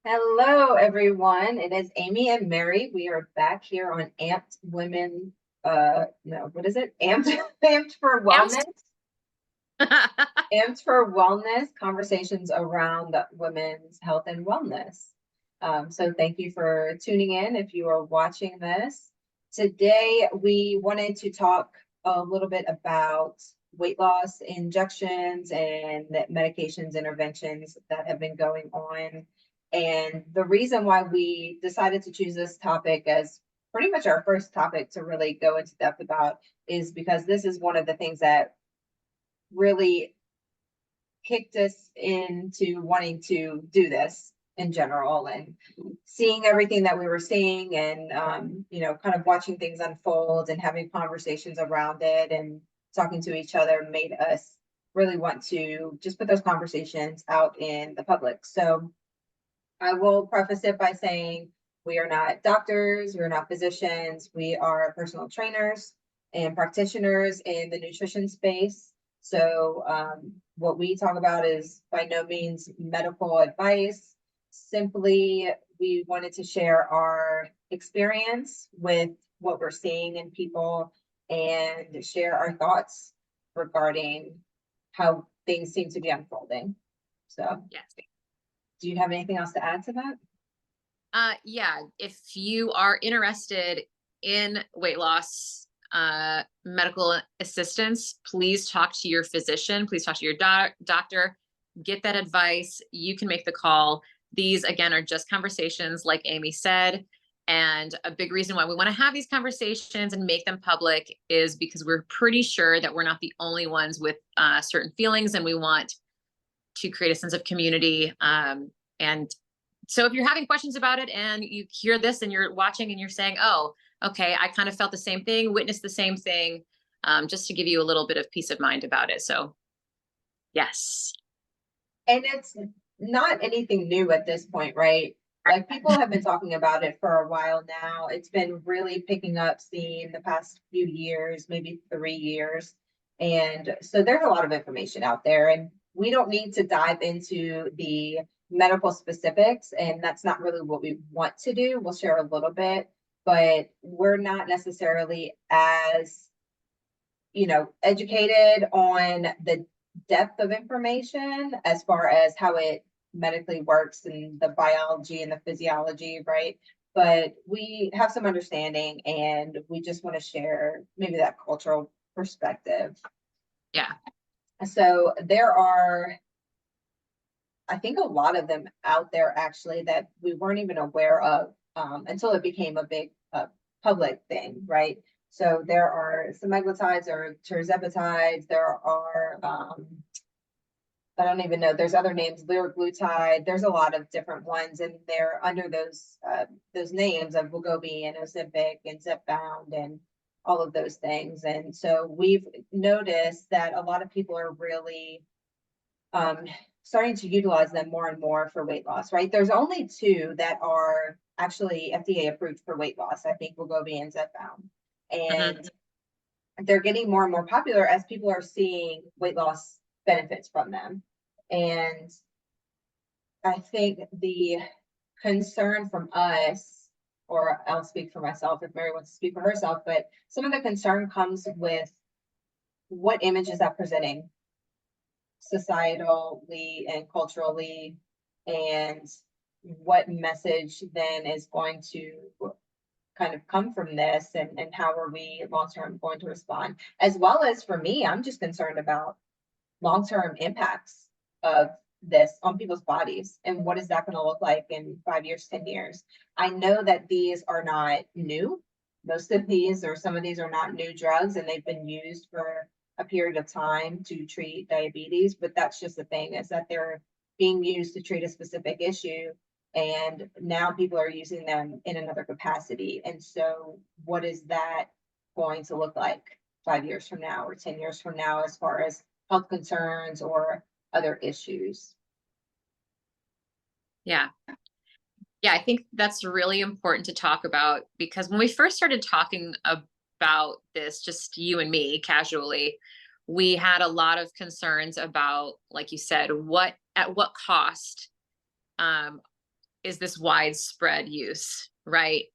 Hello, everyone. It is Amy and Mary. We are back here on Amped Women. No, what is it? Amped for Wellness. Amst- Amped for Wellness conversations around women's health and wellness. So thank you for tuning in if you are watching this. Today, we wanted to talk a little bit about weight loss injections and medications interventions that have been going on. And the reason why we decided to choose this topic as pretty much our first topic to really go into depth about is because this is one of the things that really kicked us into wanting to do this in general and seeing everything that we were seeing and kind of watching things unfold and having conversations around it and talking to each other made us really want to just put those conversations out in the public. So I will preface it by saying we are not doctors, we're not physicians, we are personal trainers and practitioners in the nutrition space. So, what we talk about is by no means medical advice. Simply, we wanted to share our experience with what we're seeing in people and share our thoughts regarding how things seem to be unfolding. So, yes. do you have anything else to add to that? Yeah. If you are interested in weight loss, medical assistance, please talk to your physician. Please talk to your doctor. Get that advice. You can make the call. These, again, are just conversations, like Amy said. And a big reason why we want to have these conversations and make them public is because we're pretty sure that we're not the only ones with certain feelings, and we want to create a sense of community. And so if you're having questions about it and you hear this and you're watching and you're saying, oh, okay, I kind of felt the same thing, witnessed the same thing, just to give you a little bit of peace of mind about it. So yes. And it's not anything new at this point, right? Like people have been talking about it for a while now. It's been really picking up steam the past few years, maybe 3 years. And so there's a lot of information out there, and we don't need to dive into the medical specifics. And that's not really what we want to do. We'll share a little bit, but we're not necessarily as educated on the depth of information as far as how it medically works and the biology and the physiology, right? But we have some understanding and we just want to share maybe that cultural perspective. Yeah. So there are, I think, a lot of them out there actually that we weren't even aware of until it became a big public thing, right? So there are semaglutides or tirzepatides. There are, I don't even know. There's other names, liraglutide. There's a lot of different ones, and they're under those names of Wegovy and Ozempic and Zepbound and all of those things. And so we've noticed that a lot of people are really um, starting to utilize them more and more for weight loss, right? There's only two that are actually FDA approved for weight loss. I think Wegovy and Zepbound. Hmm. And they're getting more and more popular as people are seeing weight loss benefits from them. And I think the concern from us, or I'll speak for myself if Mary wants to speak for herself, but some of the concern comes with what image is that presenting societally and culturally, and what message then is going to kind of come from this, and how are we long term going to respond, as well as for me, I'm just concerned about long term impacts of this on people's bodies and what is that going to look like in 5 years, 10 years. I know that these are not new. Most of these or some of these are not new drugs, and they've been used for a period of time to treat diabetes, but that's just the thing, is that they're being used to treat a specific issue, and now people are using them in another capacity. And so what is that going to look like 5 years from now or 10 years from now as far as health concerns or other issues? Yeah. Yeah. I think that's really important to talk about, because when we first started talking about this, just you and me casually, we had a lot of concerns about, like you said, at what cost, um, is this widespread use, right?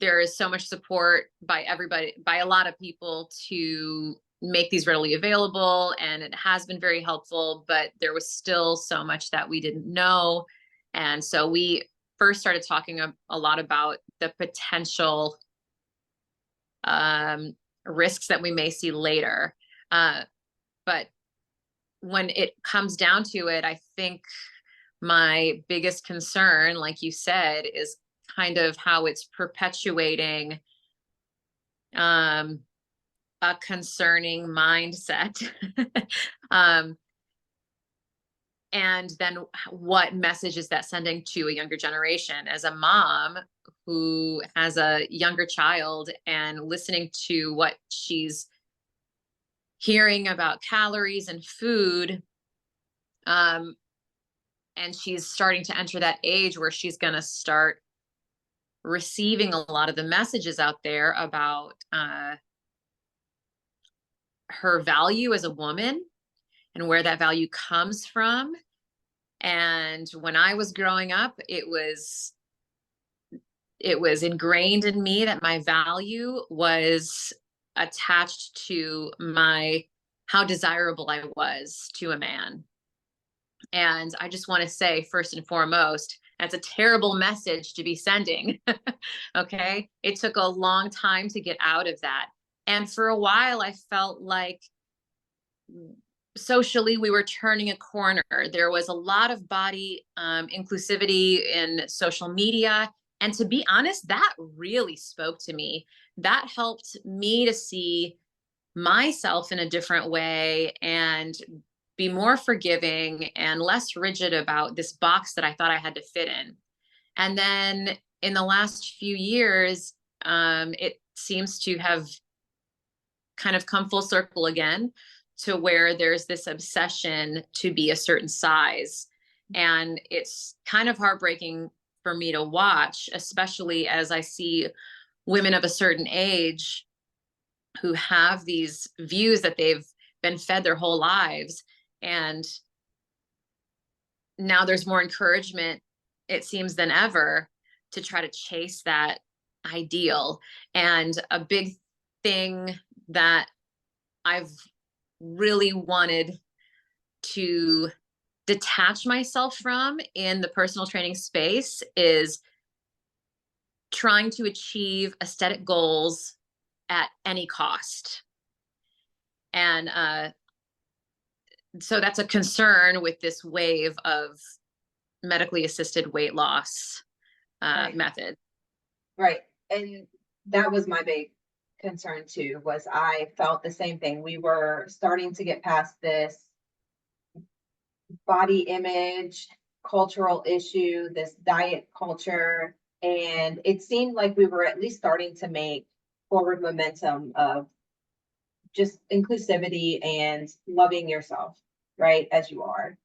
There is so much support by everybody, by a lot of people, to make these readily available, and it has been very helpful, but there was still so much that we didn't know. And so we first started talking a lot about the potential risks that we may see later. But when it comes down to it, I think my biggest concern, like you said, is kind of how it's perpetuating a concerning mindset. And then what message is that sending to a younger generation? As a mom who has a younger child and listening to what she's hearing about calories and food, and she's starting to enter that age where she's going to start receiving a lot of the messages out there about her value as a woman and where that value comes from. And when I was growing up, it was ingrained in me that my value was attached to how desirable I was to a man. And I just want to say, first and foremost, that's a terrible message to be sending. Okay. It took a long time to get out of that. And for a while, I felt like socially we were turning a corner. There was a lot of body inclusivity in social media. And to be honest, that really spoke to me. That helped me to see myself in a different way and be more forgiving and less rigid about this box that I thought I had to fit in. And then in the last few years, it seems to have kind of come full circle again, to where there's this obsession to be a certain size. And it's kind of heartbreaking for me to watch, especially as I see women of a certain age who have these views that they've been fed their whole lives. And now there's more encouragement, it seems, than ever to try to chase that ideal. And a big thing that I've really wanted to detach myself from in the personal training space is trying to achieve aesthetic goals at any cost. And so that's a concern with this wave of medically assisted weight loss method. Right. And that was my big concern too, was I felt the same thing. We were starting to get past this body image cultural issue, this diet culture, and it seemed like we were at least starting to make forward momentum of just inclusivity and loving yourself, right, as you are.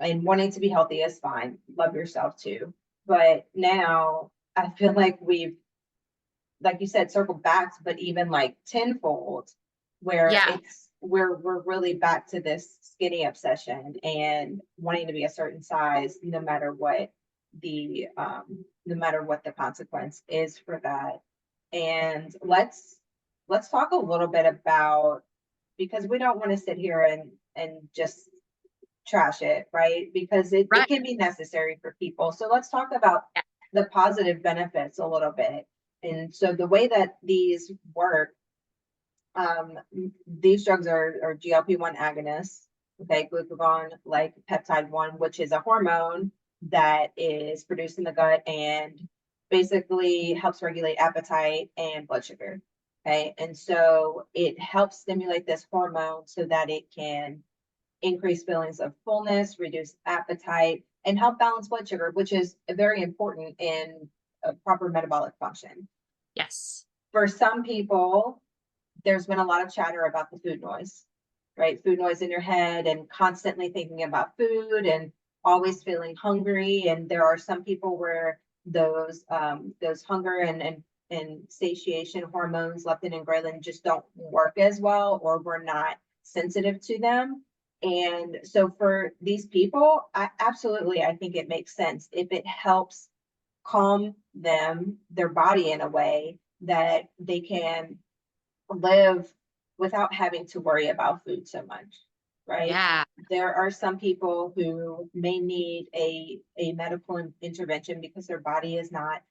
And wanting to be healthy is fine. Love yourself too. But now I feel like we've, like you said, circled back, but even like tenfold, where Yeah. we're really back to this skinny obsession and wanting to be a certain size, no matter what the consequence is for that. And let's talk a little bit about, because we don't want to sit here and just trash it, right? Because it Right. can be necessary for people. So let's talk about the positive benefits a little bit. And so the way that these work, these drugs are GLP-1 agonists, okay, glucagon like peptide 1, which is a hormone that is produced in the gut and basically helps regulate appetite and blood sugar. Okay, and so it helps stimulate this hormone so that it can increase feelings of fullness, reduce appetite, and help balance blood sugar, which is very important in a proper metabolic function. Yes. For some people, there's been a lot of chatter about the food noise, right? Food noise in your head and constantly thinking about food and always feeling hungry. And there are some people where those hunger and satiation hormones, leptin and ghrelin, just don't work as well, or we're not sensitive to them. And so for these people, I think it makes sense if it helps calm their body in a way that they can live without having to worry about food so much, right? Yeah. There are some people who may need a medical intervention because their body is not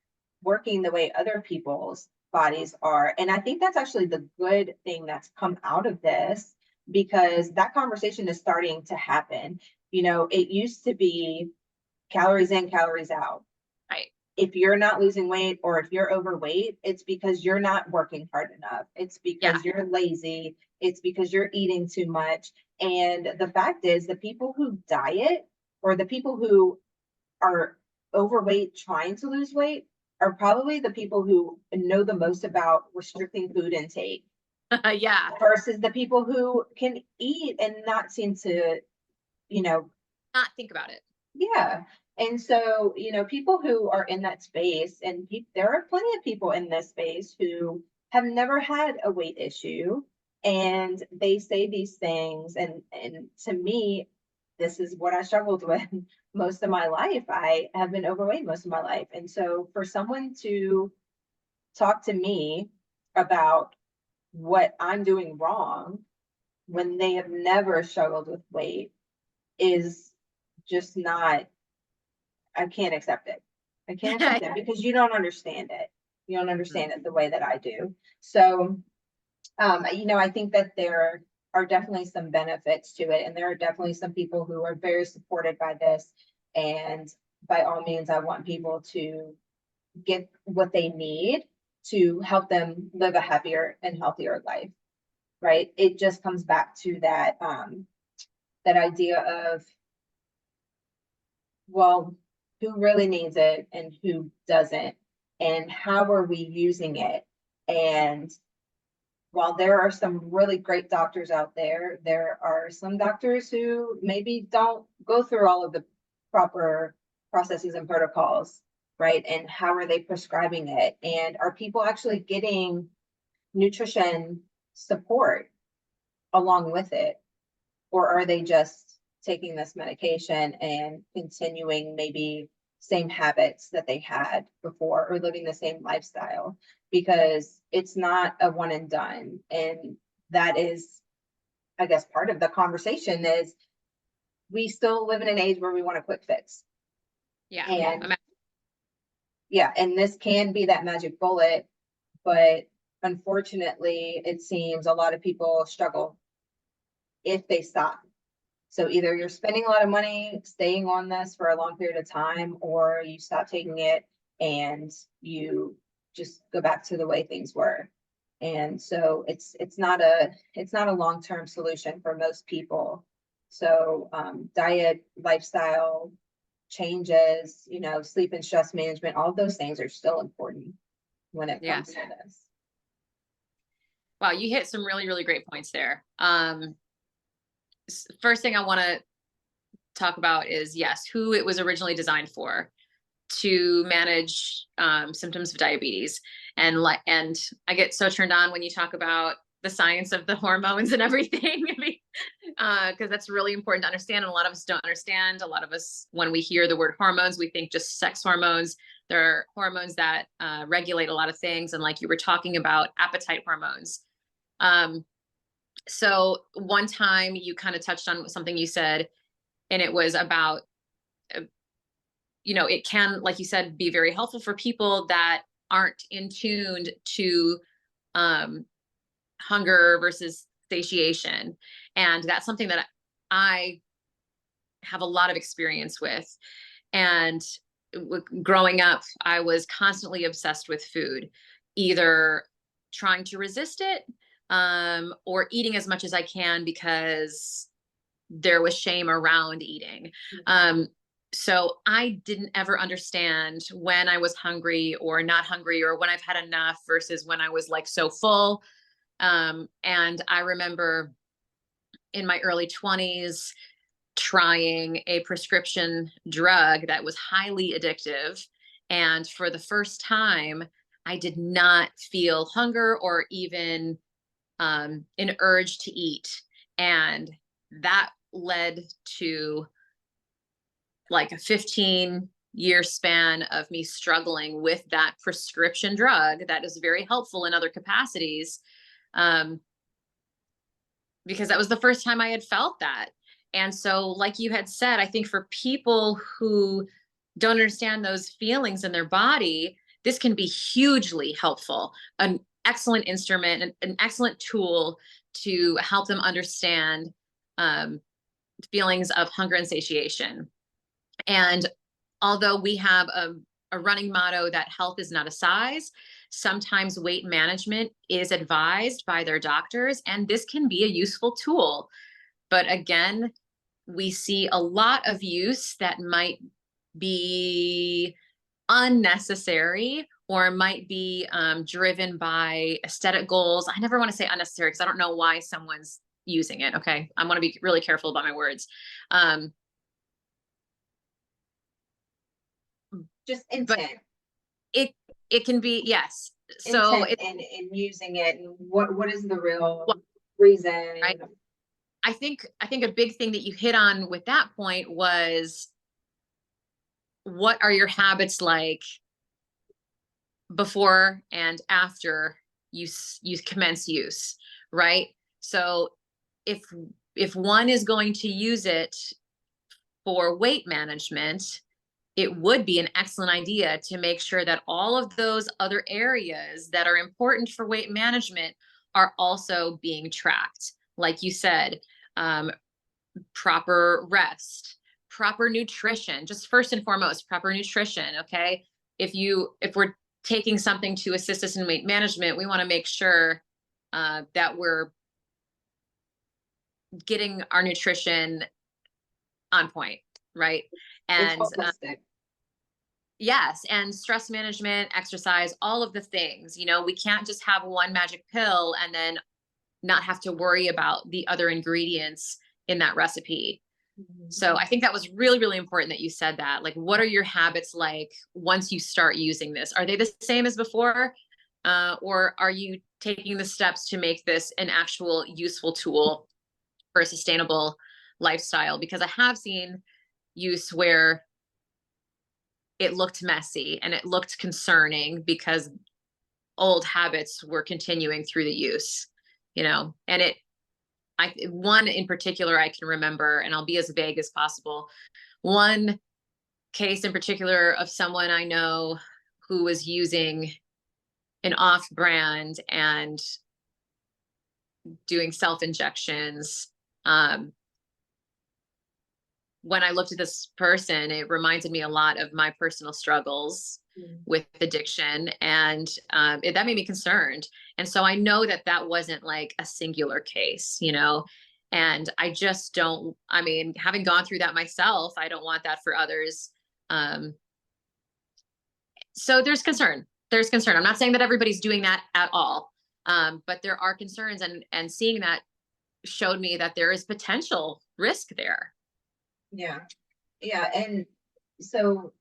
working the way other people's bodies are. And I think that's actually the good thing that's come out of this, because that conversation is starting to happen. You know, it used to be calories in, calories out. Right. If you're not losing weight or if you're overweight, it's because you're not working hard enough. It's Yeah. because you're lazy. It's because you're eating too much. And the fact is, the people who diet, or the people who are overweight trying to lose weight, are probably the people who know the most about restricting food intake Yeah. versus the people who can eat and not seem to, you know, Not think about it. yeah. And so, people who are in that space, and there are plenty of people in this space who have never had a weight issue, and they say these things. And to me, this is what I struggled with most of my life. I have been overweight most of my life. And so for someone to talk to me about what I'm doing wrong when they have never struggled with weight is just not, I can't accept it. I can't accept it because you don't understand it. You don't understand it the way that I do. So, I think that there are definitely some benefits to it, and there are definitely some people who are very supported by this. And by all means, I want people to get what they need to help them live a happier and healthier life. Right? It just comes back to that idea of, well, who really needs it and who doesn't, and how are we using it? And while there are some really great doctors out there, there are some doctors who maybe don't go through all of the proper processes and protocols, right? And how are they prescribing it? And are people actually getting nutrition support along with it? Or are they just taking this medication and continuing maybe same habits that they had before, or living the same lifestyle? Because it's not a one and done. And that is, I guess, part of the conversation is we still live in an age where we want a quick fix. Yeah. And yeah, and this can be that magic bullet, but unfortunately, it seems a lot of people struggle if they stop. So either you're spending a lot of money staying on this for a long period of time, or you stop taking it and you just go back to the way things were. And so it's not a long-term solution for most people. So diet, lifestyle changes, sleep and stress management, all of those things are still important when it Yeah. comes to this. Wow, you hit some really, really great points there. First thing I want to talk about is, yes, who it was originally designed for, to manage symptoms of diabetes. And I get so turned on when you talk about the science of the hormones and everything, because that's really important to understand. And a lot of us don't understand. A lot of us, when we hear the word hormones, we think just sex hormones. There are hormones that regulate a lot of things. And like you were talking about, appetite hormones. So one time you kind of touched on something you said, and it was about, it can, like you said, be very helpful for people that aren't in tuned to hunger versus satiation. And that's something that I have a lot of experience with. And growing up, I was constantly obsessed with food, either trying to resist it or eating as much as I can because there was shame around eating. So I didn't ever understand when I was hungry or not hungry, or when I've had enough versus when I was like so full. And I remember in my early 20s trying a prescription drug that was highly addictive. And for the first time, I did not feel hunger or even an urge to eat. And that led to like a 15-year span of me struggling with that prescription drug that is very helpful in other capacities. Because that was the first time I had felt that. And so, like you had said, I think for people who don't understand those feelings in their body, this can be hugely helpful. An excellent instrument, an excellent tool to help them understand feelings of hunger and satiation. And although we have a running motto that health is not a size, sometimes weight management is advised by their doctors, and this can be a useful tool. But again, we see a lot of use that might be unnecessary or might be driven by aesthetic goals. I never want to say unnecessary because I don't know why someone's using it. Okay. I want to be really careful about my words. Just intent. But it can be, yes. So intent in using it, and what is the real reason? Right. I think a big thing that you hit on with that point was, what are your habits like before and after you commence use, right? So if one is going to use it for weight management, it would be an excellent idea to make sure that all of those other areas that are important for weight management are also being tracked. Like you said, proper rest, proper nutrition, just first and foremost, proper nutrition. Okay. If we're taking something to assist us in weight management, we want to make sure that we're getting our nutrition on point, right? And yes, and stress management, exercise, all of the things. We can't just have one magic pill and then not have to worry about the other ingredients in that recipe. Mm-hmm. So I think that was really, really important that you said that. Like, what are your habits like once you start using this? Are they the same as before? Or are you taking the steps to make this an actual useful tool for a sustainable lifestyle? Because I have seen use where it looked messy and it looked concerning because old habits were continuing through the use, and one in particular I can remember, and I'll be as vague as possible. One case in particular of someone I know who was using an off-brand and doing self-injections. When I looked at this person, it reminded me a lot of my personal struggles with addiction, and that made me concerned. And so I know that wasn't like a singular case, and I just don't, having gone through that myself, I don't want that for others. So there's concern. I'm not saying that everybody's doing that at all, but there are concerns, and seeing that showed me that there is potential risk there. Yeah. And so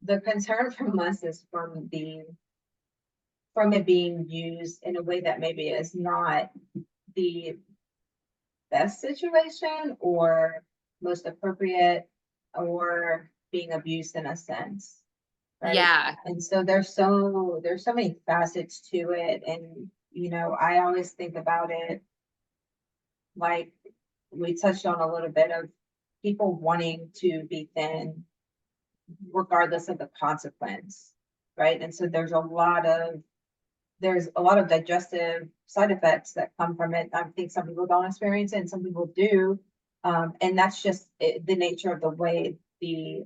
the concern from us is from it being used in a way that maybe is not the best situation or most appropriate, or being abused in a sense. Right? Yeah. And so there's so many facets to it. And, I always think about it like we touched on a little bit of people wanting to be thin regardless of the consequence, right? And so there's a lot of digestive side effects that come from it. I think some people don't experience it and some people do. And that's just the nature of the way the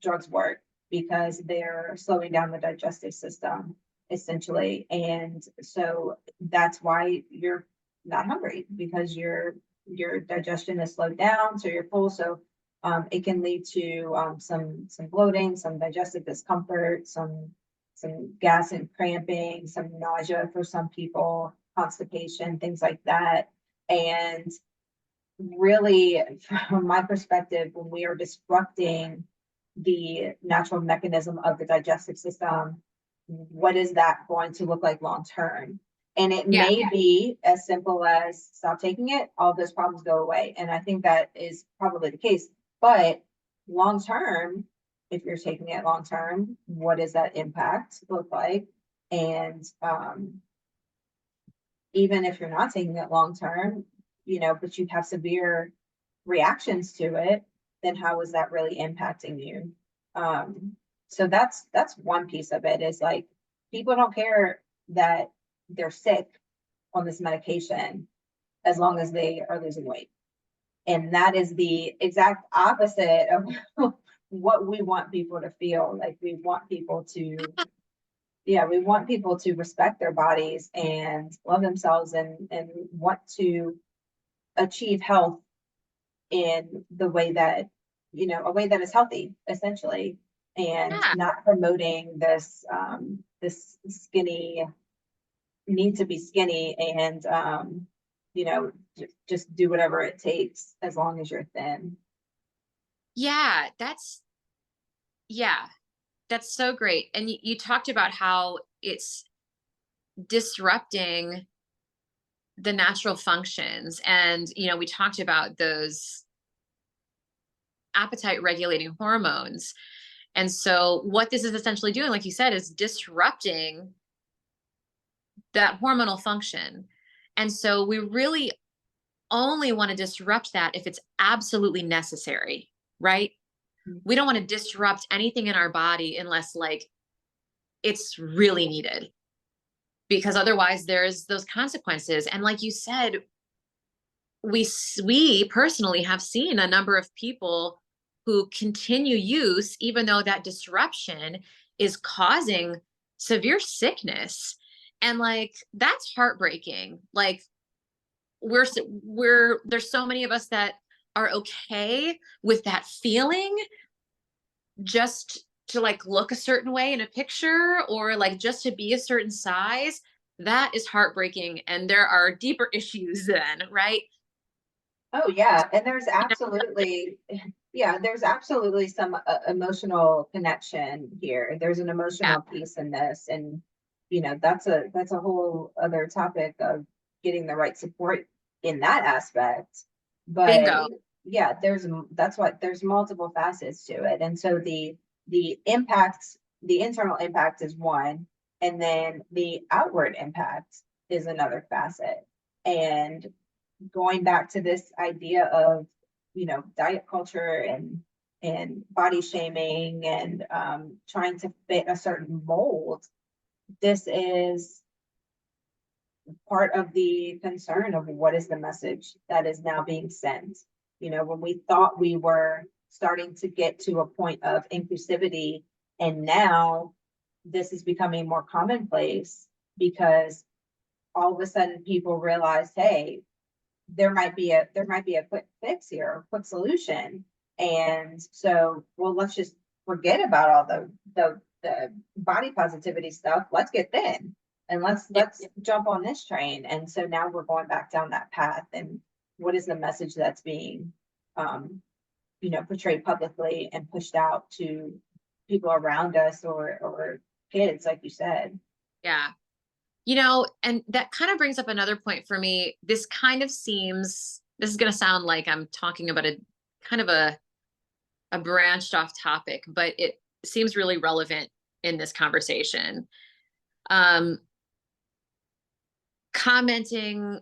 drugs work, because they're slowing down the digestive system essentially. And so that's why you're not hungry, because your digestion is slowed down, so you're full. So it can lead to some bloating, some digestive discomfort, some gas and cramping, some nausea for some people, constipation, things like that. And really, from my perspective, when we are disrupting the natural mechanism of the digestive system, what is that going to look like long term? And it Yeah. may be as simple as stop taking it, all those problems go away. And I think that is probably the case. But long term, if you're taking it long term, what does that impact look like? And even if you're not taking it long term, but you have severe reactions to it, then how is that really impacting you? So that's one piece of it, is like people don't care that they're sick on this medication as long as they are losing weight. And that is the exact opposite of what we want people to feel. Like we want people to, yeah, we want people to respect their bodies and love themselves and want to achieve health in the way that, a way that is healthy, essentially, and Yeah. not promoting this this skinny need to be skinny and just do whatever it takes as long as you're thin. Yeah. Yeah, that's so great. And you talked about how it's disrupting the natural functions. And, we talked about those appetite regulating hormones. And so what this is essentially doing, like you said, is disrupting that hormonal function. And so we really only want to disrupt that if it's absolutely necessary, right? We don't want to disrupt anything in our body unless like it's really needed, because otherwise there's those consequences. And like you said, we personally have seen a number of people who continue use even though that disruption is causing severe sickness. And like that's heartbreaking. Like we're there's so many of us that are okay with that feeling, just to like look a certain way in a picture or like just to be a certain size. That is heartbreaking, and there are deeper issues then, right? Oh yeah, and there's absolutely, yeah, there's absolutely some emotional connection here. There's an Yeah. emotional piece in this, and that's a whole other topic of getting the right support in that aspect. But Bingo. yeah, that's what there's multiple facets to it, and so the impact, the internal impact is one, and then the outward impact is another facet. And going back to this idea of diet culture and body shaming and trying to fit a certain mold, this is part of the concern of what is the message that is now being sent. When we thought we were starting to get to a point of inclusivity, and now this is becoming more commonplace because all of a sudden people realize, hey, there might be a quick fix here, a quick solution. And so, well, let's just forget about all the body positivity stuff. Let's get thin and let's jump on this train. And so now we're going back down that path. And what is the message that's being portrayed publicly and pushed out to people around us or kids, like you said? Yeah. And that kind of brings up another point for me. This kind of seems, this is going to sound like I'm talking about a kind of a branched off topic, but it seems really relevant in this conversation. Um, Commenting,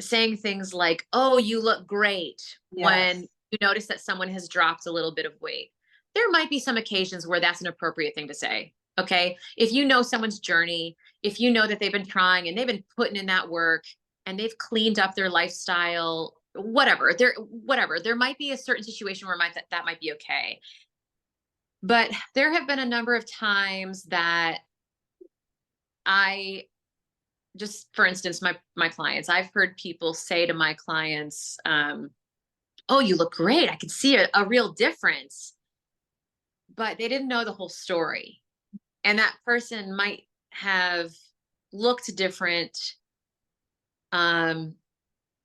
saying things like, "Oh, you look great," when Yes. you notice that someone has dropped a little bit of weight. There might be some occasions where that's an appropriate thing to say. Okay. If you know someone's journey, if you know that they've been trying and they've been putting in that work and they've cleaned up their lifestyle, whatever, there might be a certain situation where that might be okay. But there have been a number of times that I just, for instance, my clients, I've heard people say to my clients, "Oh, you look great. I can see a real difference." But they didn't know the whole story. And that person might have looked different, um,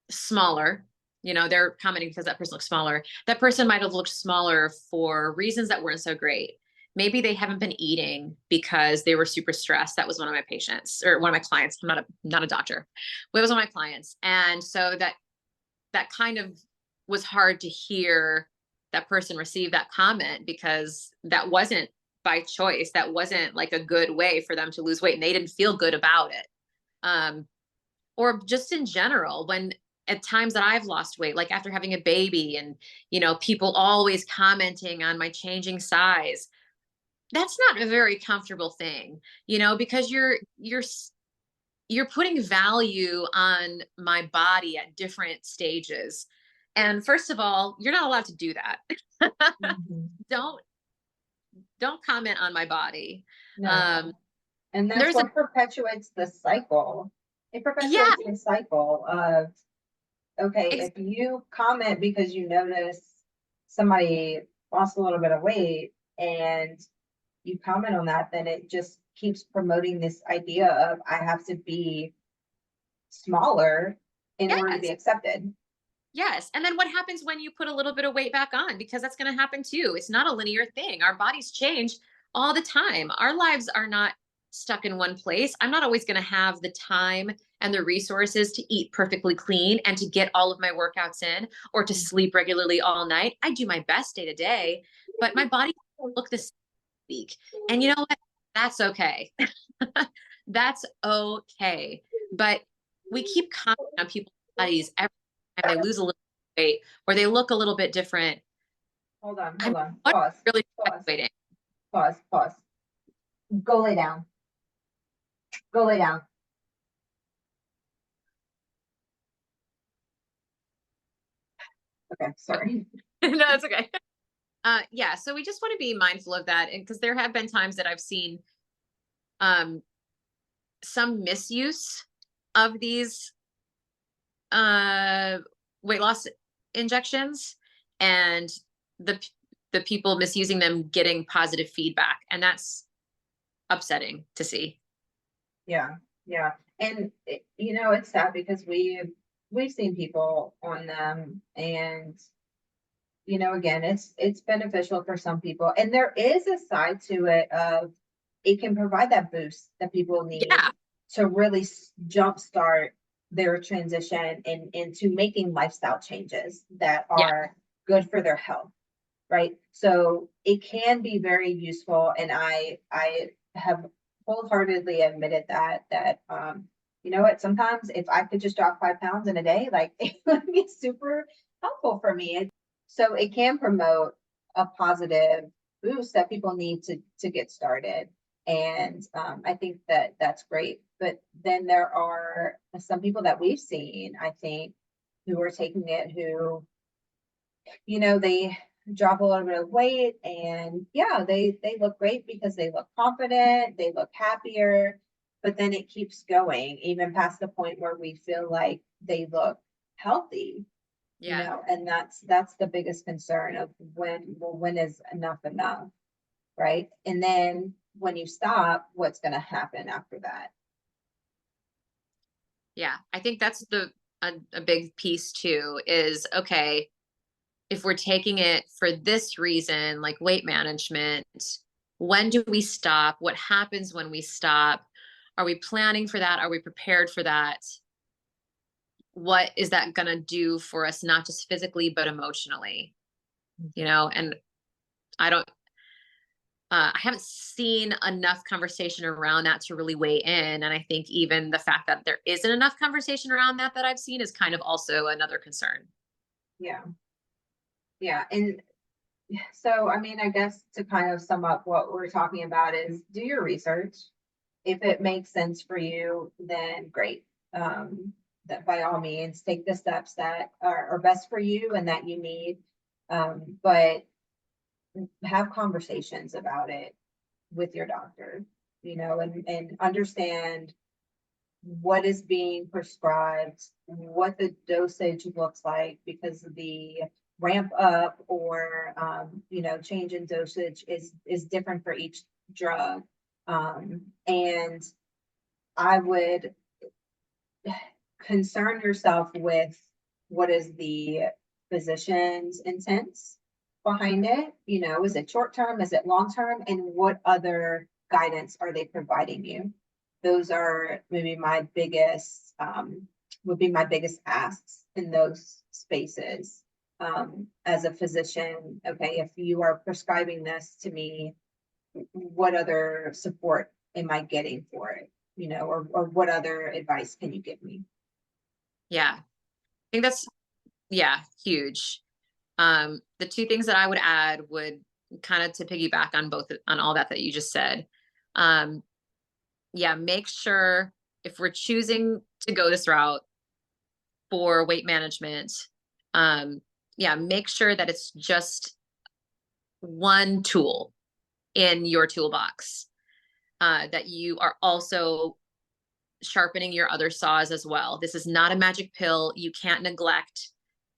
smaller. They're commenting because that person looks smaller. That person might have looked smaller for reasons that weren't so great. maybe they haven't been eating because they were super stressed. That was one of my patients or one of my clients. I'm not a doctor, but it was one of my clients. And so that kind of was hard to hear that person receive that comment, because that wasn't by choice. That wasn't like a good way for them to lose weight, and they didn't feel good about it. Or just in general, when at times that I've lost weight, like after having a baby, and people always commenting on my changing size, that's not a very comfortable thing, because you're putting value on my body at different stages. And first of all, you're not allowed to do that. Mhm. don't don't comment on my body. No. And that's There's a what perpetuates the cycle. It yeah, perpetuates the cycle of, okay, ex- if you comment because you notice somebody lost a little bit of weight and you comment on that, then it just keeps promoting this idea of I have to be smaller in order to be yes. accepted. Yes. And then what happens when you put a little bit of weight back on? Because that's going to happen too. It's not a linear thing. Our bodies change all the time. Our lives are not stuck in one place. I'm not always going to have the time and the resources to eat perfectly clean and to get all of my workouts in, or to sleep regularly all night. I do my best day to day, but my body doesn't look the same week. And you know what? That's okay. That's okay. But we keep commenting on people's bodies every time they lose a little weight or they look a little bit different. I Hold mean, on, what pause, really pause, fluctuating? pause. Go lay down. Go lay down. Okay, sorry. No, it's okay. Yeah, so we just want to be mindful of that, and because there have been times that I've seen um some misuse of these uh weight loss injections, and the the people misusing them getting positive feedback, and that's upsetting to see. Yeah, yeah. And it's sad because we've seen people on them, and again, it's beneficial for some people. And there is a side to it of it can provide that boost that people need Yeah, to really jumpstart their transition into making lifestyle changes that yeah, are good for their health, right? So it can be very useful, and I have wholeheartedly admitted that you know what, sometimes if I could just drop 5 pounds in a day, like it would be super helpful for me. So it can promote a positive boost that people need to get started. And I think that that's great. But then there are some people that we've seen, I think, who are taking it, who they drop a little bit of weight, and yeah, they look great because they look confident, they look happier, but then it keeps going even past the point where we feel like they look healthy, yeah. and that's the biggest concern of when is enough, right? And then when you stop, what's going to happen after that? Yeah, I think that's a big piece too, is okay, if we're taking it for this reason, like weight management, when do we stop? What happens when we stop? Are we planning for that? Are we prepared for that? What is that going to do for us, not just physically, but emotionally? And I don't, I haven't seen enough conversation around that to really weigh in. And I think even the fact that there isn't enough conversation around that I've seen is kind of also another concern. Yeah, yeah. And so, I mean, I guess to kind of sum up what we're talking about is do your research. If it makes sense for you, then great. That by all means, take the steps that are best for you and that you need. But have conversations about it with your doctor, and understand what is being prescribed, what the dosage looks like, because the ramp up or change in dosage is different for each drug. And I would concern yourself with what is the physician's intent behind it? You know, is it short term? Is it long term? And what other guidance are they providing you? Those are maybe my biggest, would be my biggest asks in those spaces. As a physician, okay, if you are prescribing this to me, what other support am I getting for it? You know, or what other advice can you give me? Yeah. I think that's, yeah, huge. The two things that I would add would kind of to piggyback on both, on all that you just said. Yeah, make sure if we're choosing to go this route for weight management, yeah, make sure that it's just one tool in your toolbox, that you are also sharpening your other saws as well. This is not a magic pill. You can't neglect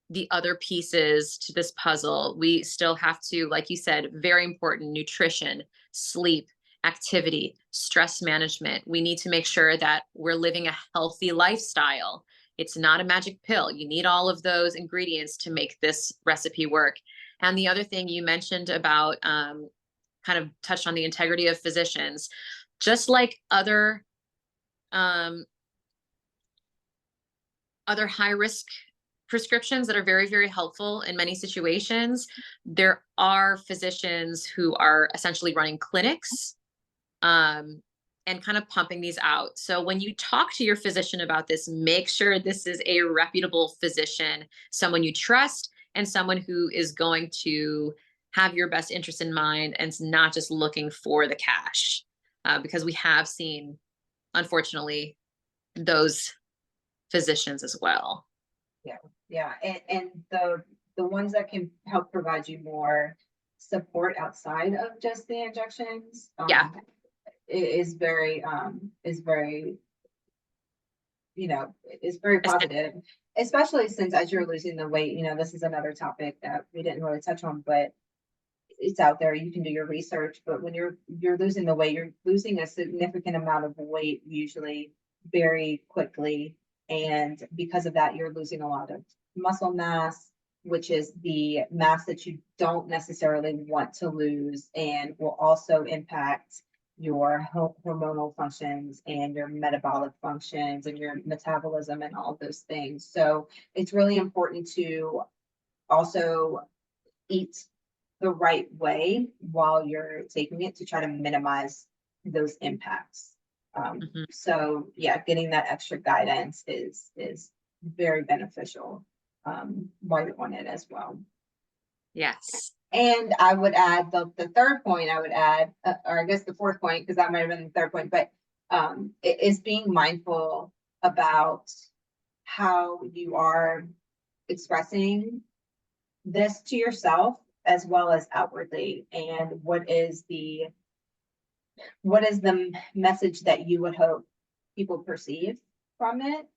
the other pieces to this puzzle. We still have to, like you said, very important: nutrition, sleep, activity, stress management. We need to make sure that we're living a healthy lifestyle. It's not a magic pill. You need all of those ingredients to make this recipe work. And the other thing you mentioned about, kind of touched on the integrity of physicians, just like um, other high risk prescriptions that are very, very helpful in many situations. There are physicians who are essentially running clinics, and kind of pumping these out. So when you talk to your physician about this, make sure this is a reputable physician, someone you trust, and someone who is going to have your best interest in mind and not just looking for the cash. Because we have seen, unfortunately, those physicians as well. Yeah, and the ones that can help provide you more support outside of just the injections, Yeah. is very, you know, is very positive, especially since as you're losing the weight, you know, this is another topic that we didn't really touch on, but it's out there. You can do your research, but when you're losing the weight, you're losing a significant amount of weight, usually very quickly. And because of that, you're losing a lot of muscle mass, which is the mass that you don't necessarily want to lose, and will also impact your hormonal functions and your metabolic functions and your metabolism and all of those things. So it's really important to also eat the right way while you're taking it to try to minimize those impacts. Mhm. So yeah, getting that extra guidance is very beneficial while you're on it as well. Yes. And I would add the third point I would add, or I guess the fourth point, because that might have been the third point, but it is being mindful about how you are expressing this to yourself as well as outwardly, and what is the message that you would hope people perceive from it.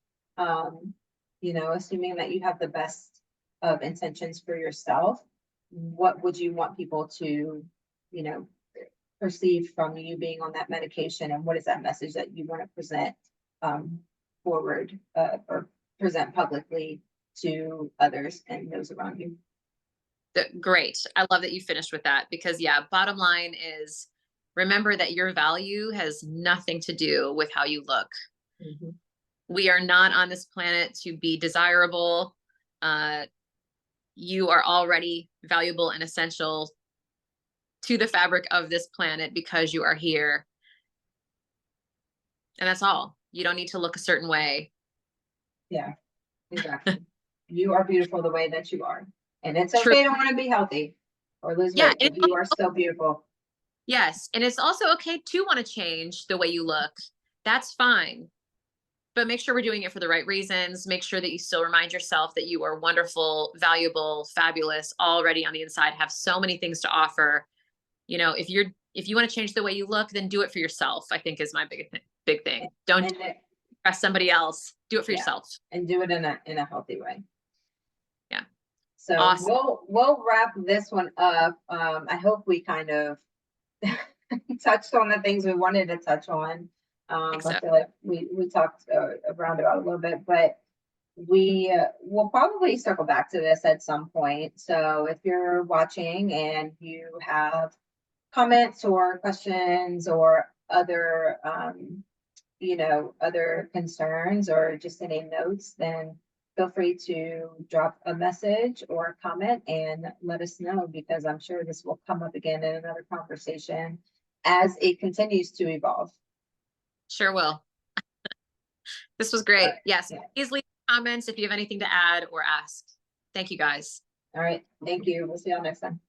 You know, assuming that you have the best of intentions for yourself, what would you want people to, you know, perceive from you being on that medication, and what is that message that you want to present forward, or present publicly to others and those around you? Great. I love that you finished with that, because yeah, bottom line is, remember that your value has nothing to do with how you look. Mhm. We are not on this planet to be desirable. You are already valuable and essential to the fabric of this planet because you are here. And that's all. You don't need to look a certain way. Yeah, exactly. You are beautiful the way that you are. And it's True. okay to want to be healthy or lose Yeah. weight, but you are still beautiful. Yes. And it's also okay to want to change the way you look. That's fine. But make sure we're doing it for the right reasons. Make sure that you still remind yourself that you are wonderful, valuable, fabulous, already on the inside, have so many things to offer. You know, if you want to change the way you look, then do it for yourself, I think, is my big thing. Don't And impress somebody else. Do it for yeah, yourself. and do it in a healthy way. Yeah. So Awesome. we'll wrap this one up. I hope we kind of touched on the things we wanted to touch on. I think I so. feel like we talked around about a little bit, but we will probably circle back to this at some point. So if you're watching and you have comments or questions or other, other concerns or just any notes, then feel free to drop a message or a comment and let us know, because I'm sure this will come up again in another conversation as it continues to evolve. Sure will. This was great. Yes. Yeah. Please leave comments if you have anything to add or ask. Thank you, guys. All right. Thank you. We'll see y'all next time.